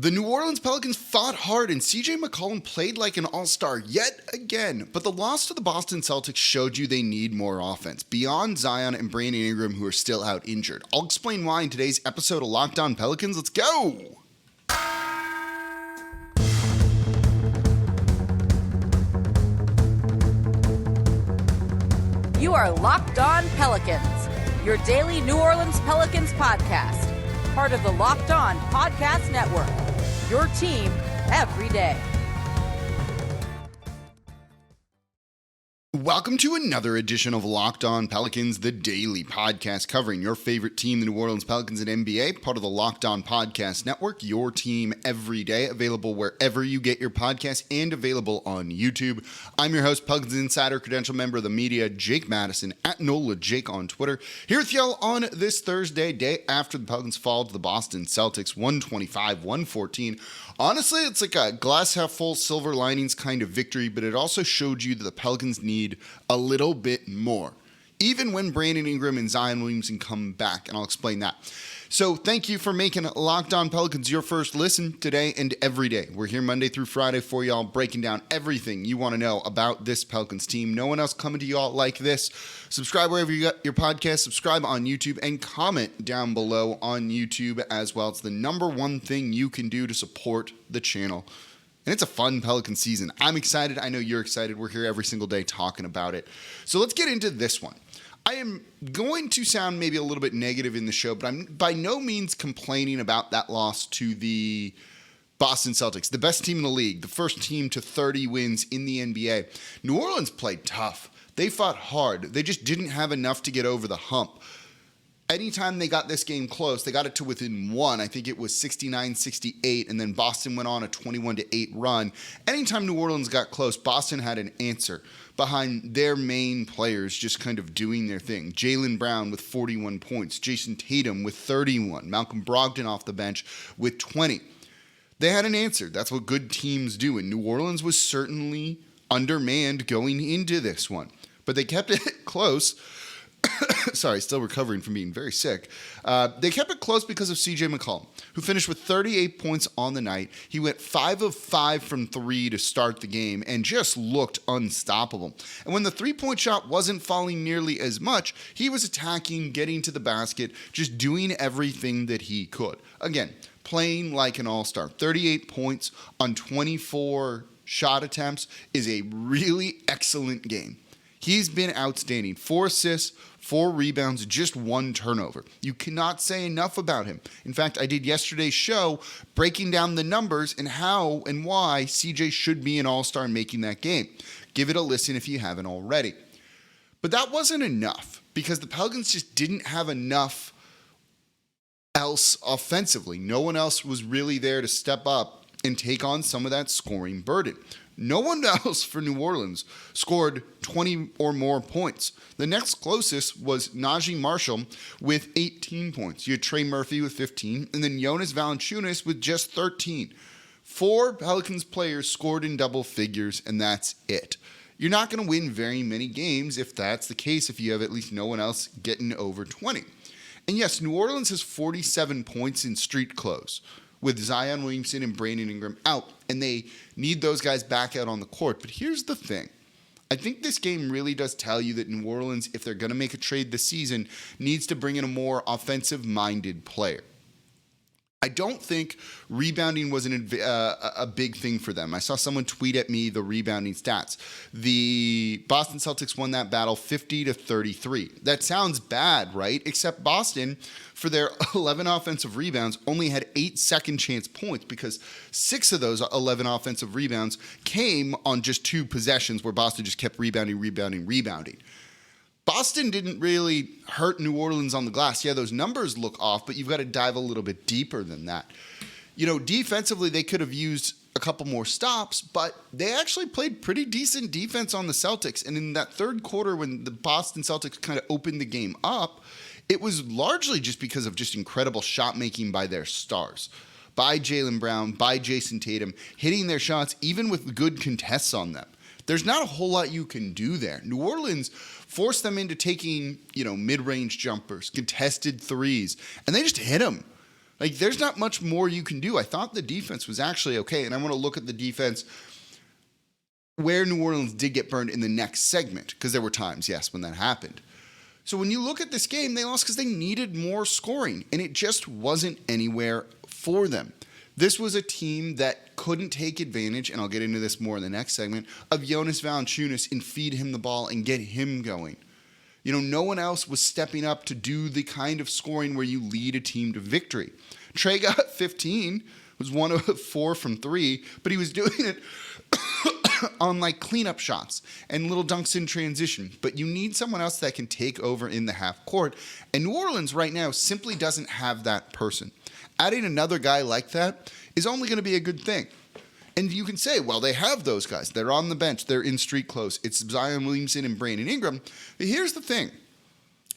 The New Orleans Pelicans fought hard and CJ McCollum played like an all-star yet again, but the loss to the Boston Celtics showed you they need more offense, beyond Zion and Brandon Ingram who are still out injured. I'll explain why in today's episode of Locked On Pelicans. Let's go! You are Locked On Pelicans, your daily New Orleans Pelicans podcast, part of the Locked On Podcast Network, your team every day. Welcome to another edition of Locked On Pelicans, the daily podcast covering your favorite team, the New Orleans Pelicans and NBA, part of the Locked On Podcast Network, your team every day, available wherever you get your podcasts and available on YouTube. I'm your host, Pelicans Insider, credential member of the media, Jake Madison, at NOLA Jake on Twitter, here with y'all on this Thursday, day after the Pelicans fall to the Boston Celtics, 125-114. Honestly, it's like a glass half full, silver linings kind of victory, but it also showed you that the Pelicans need a little bit more, even when Brandon Ingram and Zion Williamson come back, and I'll explain that. So thank you for making Locked On Pelicans your first listen today and every day. We're here Monday through Friday for y'all, breaking down everything you want to know about this Pelicans team. No one else coming to y'all like this. Subscribe wherever you got your podcast, subscribe on YouTube, and comment down below on YouTube as well. It's the number one thing you can do to support the channel. And it's a fun Pelican season. I'm excited. I know you're excited. We're here every single day talking about it. So let's get into this one. I am going to sound maybe a little bit negative in the show, but I'm by no means complaining about that loss to the Boston Celtics, the best team in the league, the first team to 30 wins in the NBA. New Orleans played tough. They fought hard. They just didn't have enough to get over the hump. Anytime they got this game close, they got it to within one. I think it was 69-68, and then Boston went on a 21-8 run. Anytime New Orleans got close, Boston had an answer behind their main players just kind of doing their thing. Jaylen Brown with 41 points, Jason Tatum with 31, Malcolm Brogdon off the bench with 20. They had an answer. That's what good teams do, and New Orleans was certainly undermanned going into this one. But they kept it close. Sorry, still recovering from being very sick. They kept it close because of CJ McCollum, who finished with 38 points on the night. He went 5 of 5 from 3 to start the game and just looked unstoppable. And when the three-point shot wasn't falling nearly as much, he was attacking, getting to the basket, just doing everything that he could. Again, playing like an all-star. 38 points on 24 shot attempts is a really excellent game. He's been outstanding. 4 assists, 4 rebounds, just 1 turnover. You cannot say enough about him. In fact, I did yesterday's show breaking down the numbers and how and why CJ should be an all-star in making that game. Give it a listen if you haven't already. But that wasn't enough because the Pelicans just didn't have enough else offensively. No one else was really there to step up and take on some of that scoring burden. No one else for New Orleans scored 20 or more points. The next closest was Najee Marshall with 18 points. You had Trey Murphy with 15, and then Jonas Valanciunas with just 13. 4 Pelicans players scored in double figures, and that's it. You're not going to win very many games if that's the case, if you have at least no one else getting over 20. And yes, New Orleans has 47 points in street close, with Zion Williamson and Brandon Ingram out, and they need those guys back out on the court. But here's the thing. I think this game really does tell you that New Orleans, if they're going to make a trade this season, needs to bring in a more offensive-minded player. I don't think rebounding was a big thing for them. I saw someone tweet at me the rebounding stats. The Boston Celtics won that battle 50-33. That sounds bad, right? Except Boston, for their 11 offensive rebounds, only had 8 second chance points because 6 of those 11 offensive rebounds came on just 2 possessions where Boston just kept rebounding. Boston didn't really hurt New Orleans on the glass. Yeah, those numbers look off, but you've got to dive a little bit deeper than that. You know, defensively, they could have used a couple more stops, but they actually played pretty decent defense on the Celtics. And in that third quarter, when the Boston Celtics kind of opened the game up, it was largely just because of just incredible shot making by their stars. By Jaylen Brown, by Jason Tatum, hitting their shots even with good contests on them. There's not a whole lot you can do there. New Orleans forced them into taking, mid-range jumpers, contested threes, and they just hit them. Like, there's not much more you can do. I thought the defense was actually okay, and I want to look at the defense where New Orleans did get burned in the next segment, because there were times, yes, when that happened. So when you look at this game, they lost because they needed more scoring, and it just wasn't anywhere for them. This was a team that couldn't take advantage, and I'll get into this more in the next segment, of Jonas Valanciunas and feed him the ball and get him going. You know, no one else was stepping up to do the kind of scoring where you lead a team to victory. Trey got 15, was 1 of 4 from 3, but he was doing it on like cleanup shots and little dunks in transition. But you need someone else that can take over in the half court. And New Orleans right now simply doesn't have that person. Adding another guy like that is only going to be a good thing. And you can say, well, they have those guys. They're on the bench. They're in street clothes. It's Zion Williamson and Brandon Ingram. But here's the thing.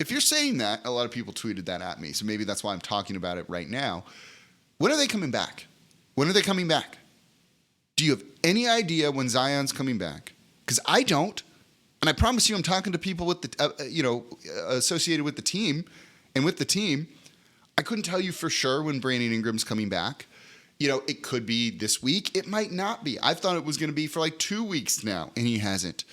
If you're saying that, a lot of people tweeted that at me, so maybe that's why I'm talking about it right now. When are they coming back? When are they coming back? Do you have any idea when Zion's coming back? Because I don't. And I promise you I'm talking to people with the, associated with the team. And with the team, I couldn't tell you for sure when Brandon Ingram's coming back. You know, it could be this week. It might not be. I thought it was going to be for like 2 weeks now, and he hasn't.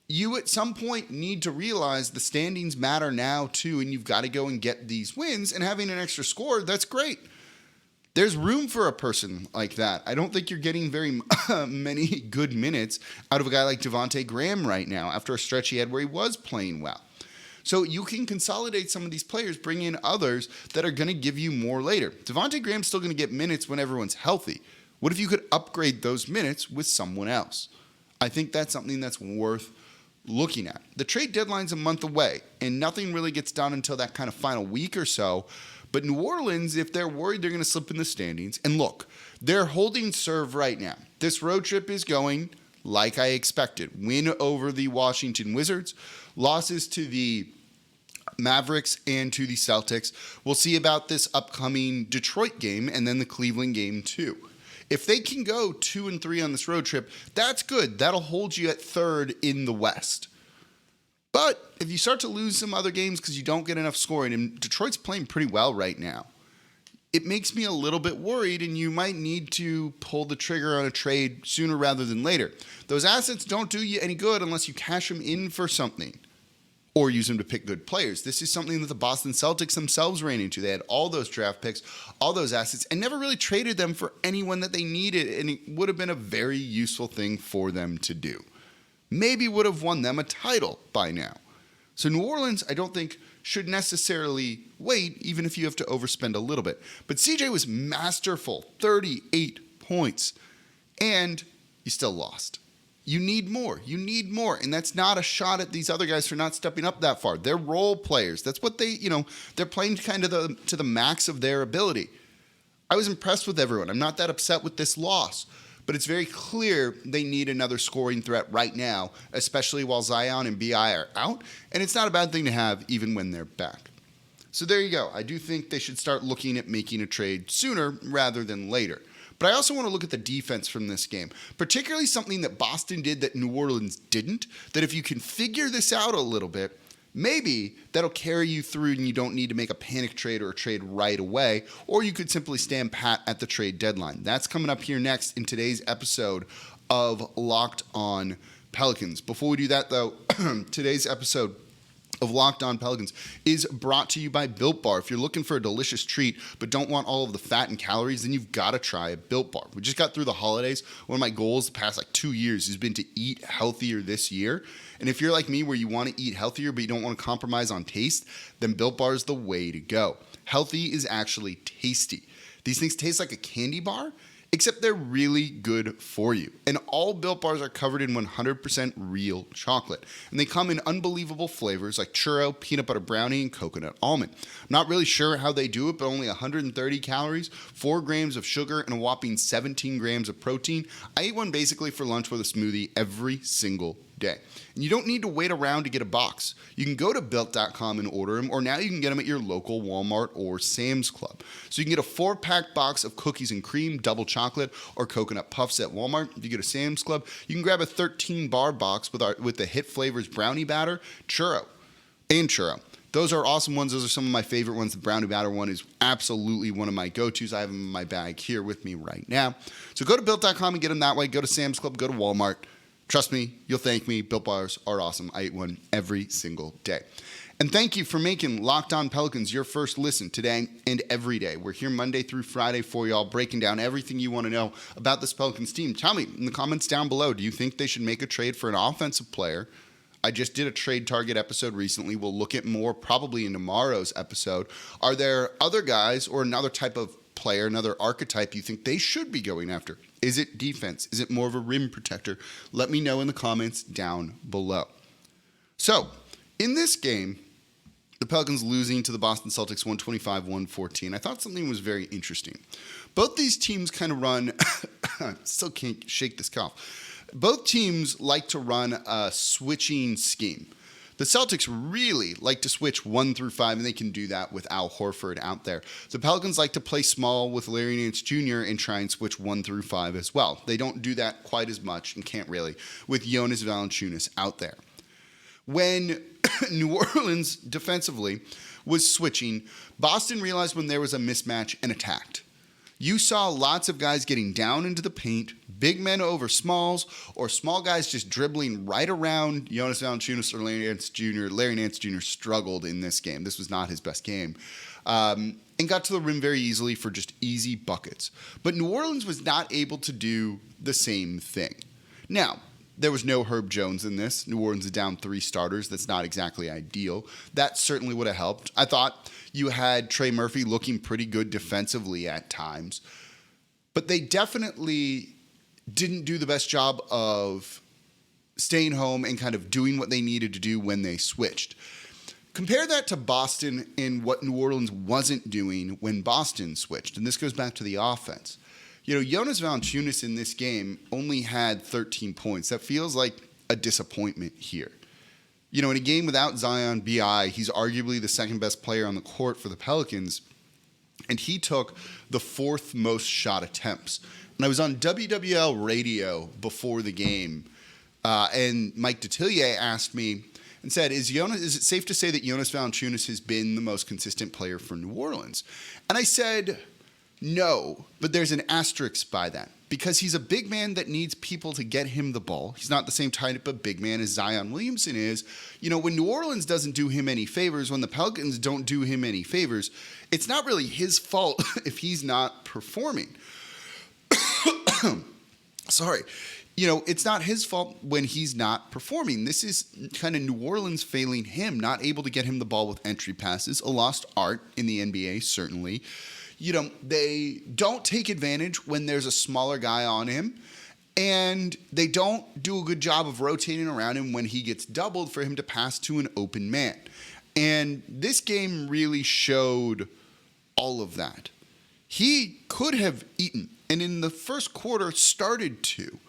You at some point need to realize the standings matter now too, and you've got to go and get these wins, and having an extra score, that's great. There's room for a person like that. I don't think you're getting very many good minutes out of a guy like Devontae Graham right now after a stretch he had where he was playing well. So you can consolidate some of these players, bring in others that are going to give you more later. Devontae Graham's still going to get minutes when everyone's healthy. What if you could upgrade those minutes with someone else? I think that's something that's worth looking at. The trade deadline's a month away, and nothing really gets done until that kind of final week or so. But New Orleans, if they're worried they're going to slip in the standings, and look, they're holding serve right now. This road trip is going like I expected. Win over the Washington Wizards, losses to the Mavericks and to the Celtics. We'll see about this upcoming Detroit game and then the Cleveland game too. If they can go 2-3 on this road trip, that's good. That'll hold you at third in the West. But if you start to lose some other games because you don't get enough scoring, and Detroit's playing pretty well right now, it makes me a little bit worried, and you might need to pull the trigger on a trade sooner rather than later. Those assets don't do you any good unless you cash them in for something or use them to pick good players. This is something that the Boston Celtics themselves ran into. They had all those draft picks, all those assets, and never really traded them for anyone that they needed, and it would have been a very useful thing for them to do. Maybe would have won them a title by now. So New Orleans, I don't think, should necessarily wait, even if you have to overspend a little bit. But CJ was masterful, 38 points, and you still lost. You need more. You need more. And that's not a shot at these other guys for not stepping up that far. They're role players. That's what they, they're playing kind of to the max of their ability. I was impressed with everyone. I'm not that upset with this loss. But it's very clear they need another scoring threat right now, especially while Zion and BI are out. And it's not a bad thing to have even when they're back. So there you go. I do think they should start looking at making a trade sooner rather than later. But I also want to look at the defense from this game, particularly something that Boston did that New Orleans didn't, that if you can figure this out a little bit, maybe that'll carry you through and you don't need to make a panic trade or a trade right away, or you could simply stand pat at the trade deadline. That's coming up here next in today's episode of Locked On Pelicans. Before we do that, though, today's episode of Locked On Pelicans is brought to you by Built Bar. If you're looking for a delicious treat but don't want all of the fat and calories, then you've got to try a Built Bar. We just got through the holidays. One of my goals the past 2 years has been to eat healthier this year. And if you're like me where you want to eat healthier but you don't want to compromise on taste, then Built Bar is the way to go. Healthy is actually tasty. These things taste like a candy bar, except they're really good for you. And all Built Bars are covered in 100% real chocolate. And they come in unbelievable flavors like churro, peanut butter brownie, and coconut almond. I'm not really sure how they do it, but only 130 calories, 4 grams of sugar, and a whopping 17 grams of protein. I eat one basically for lunch with a smoothie every single day. And you don't need to wait around to get a box. You can go to Built.com and order them, or now you can get them at your local Walmart or Sam's Club. So you can get a 4-pack box of cookies and cream, double chocolate, or coconut puffs at Walmart. If you go to Sam's Club, you can grab a 13-bar box with the hit flavors brownie batter, churro. Those are awesome ones. Those are some of my favorite ones. The brownie batter one is absolutely one of my go-tos. I have them in my bag here with me right now. So go to Built.com and get them that way. Go to Sam's Club. Go to Walmart. Trust me, you'll thank me. Built Bars are awesome. I eat one every single day. And thank you for making Locked On Pelicans your first listen today and every day. We're here Monday through Friday for y'all, breaking down everything you want to know about this Pelicans team. Tell me in the comments down below, do you think they should make a trade for an offensive player? I just did a trade target episode recently. We'll look at more probably in tomorrow's episode. Are there other guys or another type of player, another archetype you think they should be going after? Is it defense? Is it more of a rim protector? Let me know in the comments down below. So, in this game, the Pelicans losing to the Boston Celtics 125-114. I thought something was very interesting. Both these teams kind of run, still can't shake this cough. Both teams like to run a switching scheme. The Celtics really like to switch 1 through 5, and they can do that with Al Horford out there. The Pelicans like to play small with Larry Nance Jr. and try and switch 1 through 5 as well. They don't do that quite as much, and can't really, with Jonas Valanciunas out there. When New Orleans defensively was switching, Boston realized when there was a mismatch and attacked. You saw lots of guys getting down into the paint, big men over smalls, or small guys just dribbling right around Jonas Valanciunas or Larry Nance Jr. Larry Nance Jr. struggled in this game. This was not his best game. And got to the rim very easily for just easy buckets. But New Orleans was not able to do the same thing. Now, there was no Herb Jones in this. New Orleans is down 3 starters. That's not exactly ideal. That certainly would have helped. I thought you had Trey Murphy looking pretty good defensively at times. But they definitely didn't do the best job of staying home and kind of doing what they needed to do when they switched. Compare that to Boston and what New Orleans wasn't doing when Boston switched. And this goes back to the offense. You know, Jonas Valanciunas in this game only had 13 points. That feels like a disappointment here. You know, in a game without Zion B.I., he's arguably the second best player on the court for the Pelicans, and he took the 4th most shot attempts. And I was on WWL radio before the game, and Mike Detillier asked me and said, is it safe to say that Jonas Valanciunas has been the most consistent player for New Orleans? And I said, no, but there's an asterisk by that because he's a big man that needs people to get him the ball. He's not the same type of big man as Zion Williamson is. You know, when New Orleans doesn't do him any favors, when the Pelicans don't do him any favors, it's not really his fault if he's not performing. Sorry. You know, it's not his fault when he's not performing. This is kind of New Orleans failing him, not able to get him the ball with entry passes, a lost art in the NBA, certainly. You know, they don't take advantage when there's a smaller guy on him, and they don't do a good job of rotating around him when he gets doubled for him to pass to an open man. And this game really showed all of that. He could have eaten, and in the first quarter started to.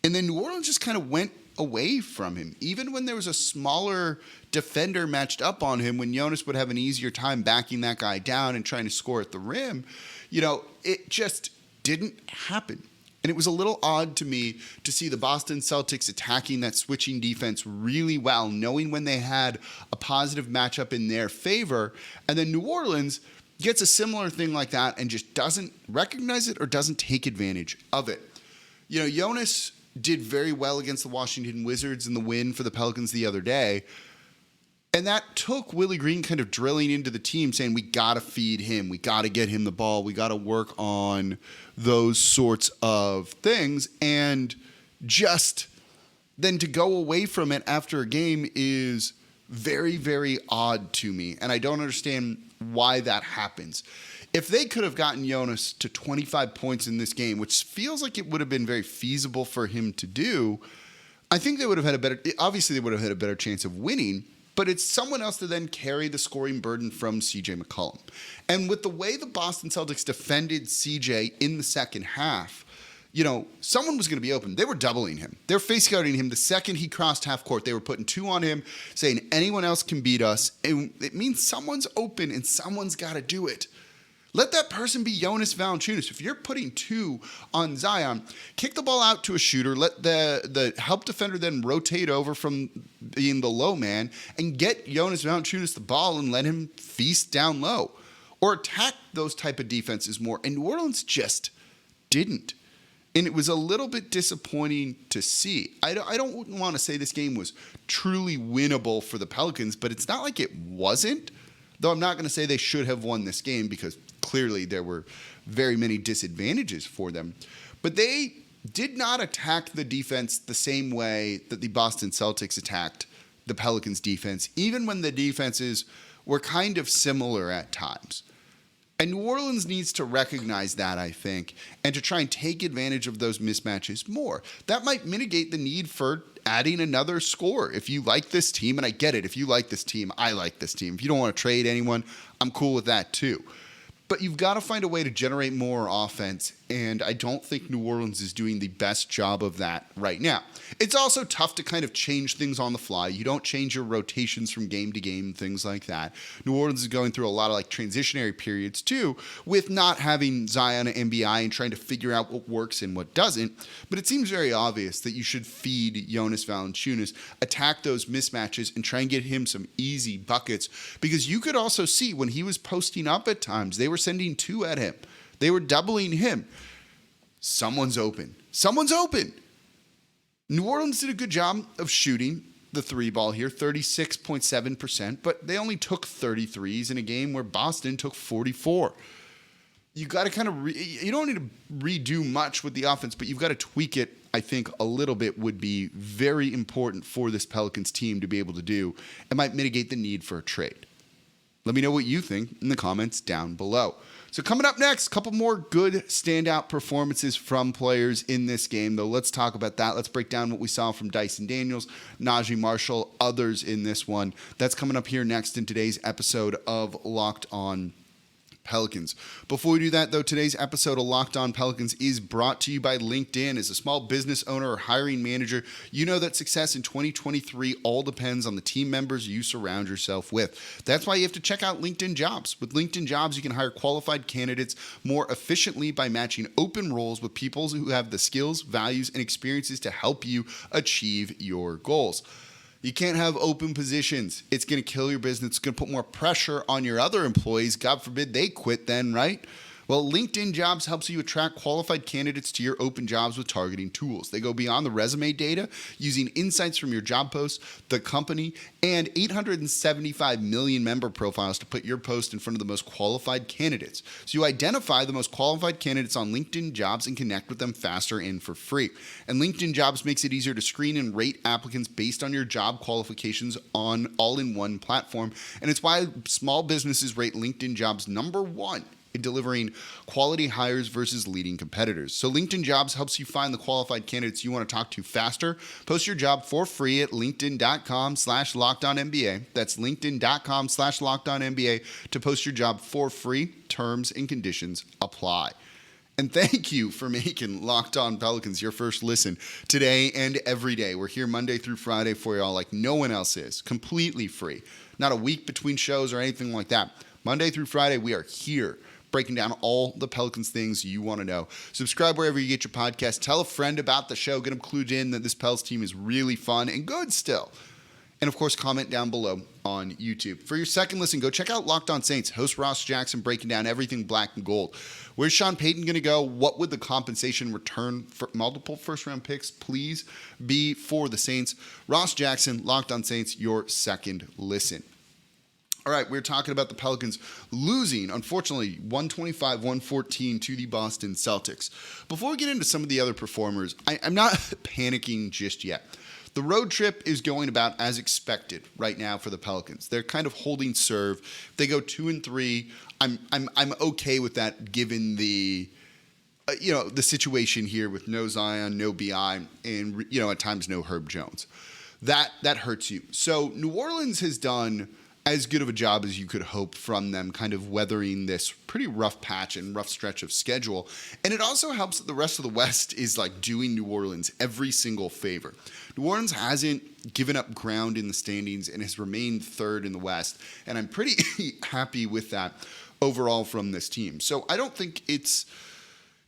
And then New Orleans just kind of went away from him. Even when there was a smaller defender matched up on him, when Jonas would have an easier time backing that guy down and trying to score at the rim, you know, it just didn't happen. And it was a little odd to me to see the Boston Celtics attacking that switching defense really well, knowing when they had a positive matchup in their favor. And then New Orleans gets a similar thing like that and just doesn't recognize it or doesn't take advantage of it. You know, Jonas did very well against the Washington Wizards in the win for the Pelicans the other day. And that took Willie Green kind of drilling into the team saying, we got to feed him. We got to get him the ball. We got to work on those sorts of things. And just then to go away from it after a game is very, very odd to me. And I don't understand why that happens. If they could have gotten Jonas to 25 points in this game, which feels like it would have been very feasible for him to do, I think they would have had a better chance of winning, but it's someone else to then carry the scoring burden from CJ McCollum. And with the way the Boston Celtics defended CJ in the second half, you know, someone was going to be open. They were doubling him. They're face guarding him. The second he crossed half court, they were putting 2 on him, saying anyone else can beat us. And it means someone's open and someone's got to do it. let that person be Jonas Valanciunas. If you're putting 2 on Zion, kick the ball out to a shooter, let the help defender then rotate over from being the low man and get Jonas Valanciunas the ball and let him feast down low. Or attack those type of defenses more. And New Orleans just didn't. And it was a little bit disappointing to see. I don't want to say this game was truly winnable for the Pelicans, but it's not like it wasn't. Though I'm not going to say they should have won this game because clearly there were very many disadvantages for them. But they did not attack the defense the same way that the Boston Celtics attacked the Pelicans defense, even when the defenses were kind of similar at times. And New Orleans needs to recognize that, I think, and to try and take advantage of those mismatches more. That might mitigate the need for adding another scorer. If you like this team, and I get it, if you like this team, I like this team. If you don't want to trade anyone, I'm cool with that too. But you've got to find a way to generate more offense, and I don't think New Orleans is doing the best job of that right now. It's also tough to kind of change things on the fly. You don't change your rotations from game to game, things like that. New Orleans is going through a lot of like transitionary periods too, with not having Zion and NBI and trying to figure out what works and what doesn't. But it seems very obvious that you should feed Jonas Valanciunas, attack those mismatches, and try and get him some easy buckets. Because you could also see when he was posting up at times, they were sending 2 at him. They were doubling him. Someone's open. Someone's open. New Orleans did a good job of shooting the 3 ball here, 36.7%, but they only took 33s in a game where Boston took 44. You got to kind of, you don't need to redo much with the offense, but you've got to tweak it, I think, a little bit would be very important for this Pelicans team to be able to do. It might mitigate the need for a trade. Let me know what you think in the comments down below. So coming up next, a couple more good standout performances from players in this game, though. Let's talk about that. Let's break down what we saw from Dyson Daniels, Najee Marshall, others in this one. That's coming up here next in today's episode of Locked On Pelicans. Before we do that, though, today's episode of Locked On Pelicans is brought to you by LinkedIn. As a small business owner or hiring manager, you know that success in 2023 all depends on the team members you surround yourself with. That's why you have to check out LinkedIn Jobs. With LinkedIn Jobs, you can hire qualified candidates more efficiently by matching open roles with people who have the skills, values, and experiences to help you achieve your goals. You can't have open positions. It's going to kill your business. It's going to put more pressure on your other employees. God forbid they quit then, right? Well, LinkedIn Jobs helps you attract qualified candidates to your open jobs with targeting tools. They go beyond the resume data using insights from your job posts, the company, and 875 million member profiles to put your post in front of the most qualified candidates. So you identify the most qualified candidates on LinkedIn Jobs and connect with them faster and for free. And LinkedIn Jobs makes it easier to screen and rate applicants based on your job qualifications on all-in-one platform. And it's why small businesses rate LinkedIn Jobs #1 in delivering quality hires versus leading competitors. So LinkedIn Jobs helps you find the qualified candidates you want to talk to faster. Post your job for free at linkedin.com/LockedOnNBA. That's linkedin.com/LockedOnNBA to post your job for free. Terms and conditions apply. And thank you for making Locked On Pelicans your first listen today and every day. We're here Monday through Friday for y'all like no one else is. Completely free. Not a week between shows or anything like that. Monday through Friday, we are here breaking down all the Pelicans things you want to know. Subscribe wherever you get your podcast. Tell a friend about the show. Get them clued in that this Pels team is really fun and good still. And, of course, comment down below on YouTube. For your second listen, go check out Locked On Saints. Host Ross Jackson breaking down everything black and gold. Where's Sean Payton going to go? What would the compensation return for multiple first-round picks please be for the Saints? Ross Jackson, Locked On Saints, your second listen. All right, we're talking about the Pelicans losing, unfortunately, 125-114 to the Boston Celtics. Before we get into some of the other performers, I'm not panicking just yet. The road trip is going about as expected right now for the Pelicans. They're kind of holding serve. They go 2-3. I'm okay with that given the the situation here with no Zion, no BI, and at times no Herb Jones. That hurts you. So New Orleans has done as good of a job as you could hope from them, kind of weathering this pretty rough patch and rough stretch of schedule. And it also helps that the rest of the West is like doing New Orleans every single favor. New Orleans hasn't given up ground in the standings and has remained third in the West. And I'm pretty happy with that. overall from this team. So I don't think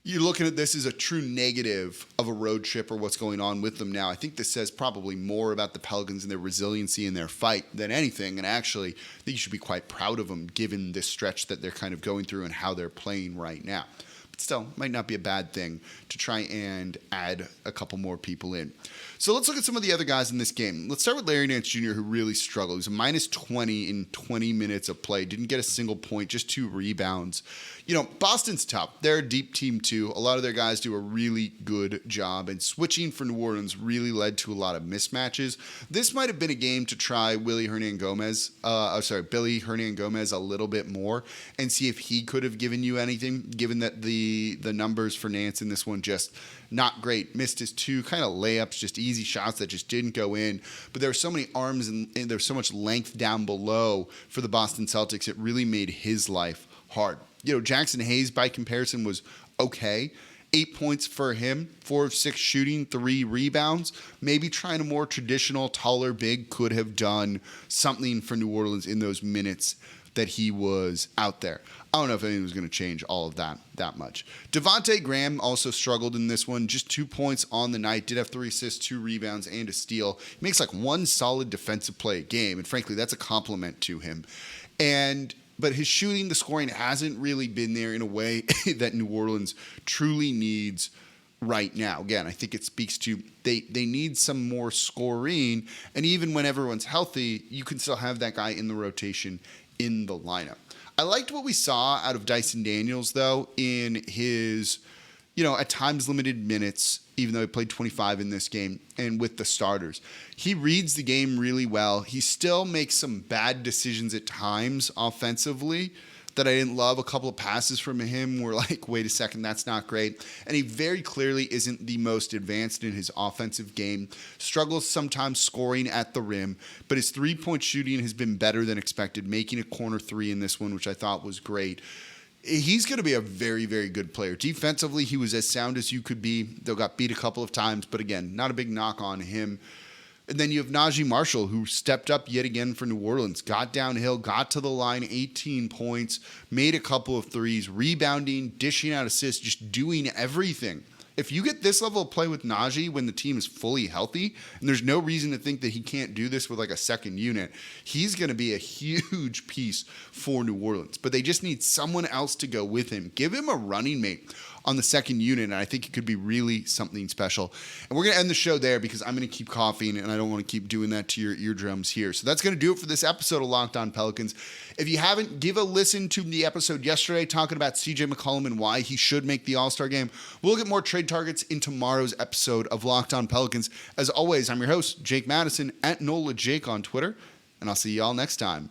you're looking at this as a true negative of a road trip or what's going on with them now. I think this says probably more about the Pelicans and their resiliency in their fight than anything. And actually, I think you should be quite proud of them given this stretch that they're kind of going through and how they're playing right now. But still, might not be a bad thing to try and add a couple more people in. So let's look at some of the other guys in this game. Let's start with Larry Nance Jr., who really struggled. He was a minus 20 in 20 minutes of play. Didn't get a single point, just 2 rebounds. Boston's tough. They're a deep team, too. A lot of their guys do a really good job, and switching for New Orleans really led to a lot of mismatches. This might have been a game to try Billy Hernan Gomez a little bit more and see if he could have given you anything, given that the numbers for Nance in this one just not great. Missed his 2 kind of layups, just easy shots that just didn't go in. But there were so many arms and there's so much length down below for the Boston Celtics. It really made his life hard. Jackson Hayes, by comparison, was okay. 8 points for him, 4 of 6 shooting, 3 rebounds. Maybe trying a more traditional, taller big could have done something for New Orleans in those minutes that he was out there. I don't know if anything was going to change all of that much. Devontae Graham also struggled in this one. Just 2 points on the night. Did have 3 assists, 2 rebounds, and a steal. He makes like 1 solid defensive play a game, and frankly, that's a compliment to him. But his shooting, the scoring hasn't really been there in a way that New Orleans truly needs right now. Again, I think it speaks to they need some more scoring, and even when everyone's healthy, you can still have that guy in the rotation in the lineup. I liked what we saw out of Dyson Daniels, though, in his, at times limited minutes, even though he played 25 in this game, and with the starters. He reads the game really well. He still makes some bad decisions at times offensively that I didn't love. A couple of passes from him were like, wait a second, that's not great. And he very clearly isn't the most advanced in his offensive game. Struggles sometimes scoring at the rim, but his 3-point shooting has been better than expected, making a corner 3 in this one, which I thought was great. He's going to be a very, very good player. Defensively, he was as sound as you could be. They got beat a couple of times, but again, not a big knock on him. And then you have Najee Marshall, who stepped up yet again for New Orleans. Got downhill, got to the line, 18 points, made a couple of threes, rebounding, dishing out assists, just doing everything. If you get this level of play with Najee when the team is fully healthy, and there's no reason to think that he can't do this with like a second unit, he's going to be a huge piece for New Orleans. But they just need someone else to go with him. Give him a running mate on the second unit, and I think it could be really something special. And we're going to end the show there because I'm going to keep coughing, and I don't want to keep doing that to your eardrums here. So that's going to do it for this episode of Locked On Pelicans. If you haven't, give a listen to the episode yesterday talking about CJ McCollum and why he should make the All-Star game. We'll get more trade targets in tomorrow's episode of Locked On Pelicans. As always, I'm your host, Jake Madison, at NOLA Jake on Twitter, and I'll see you all next time.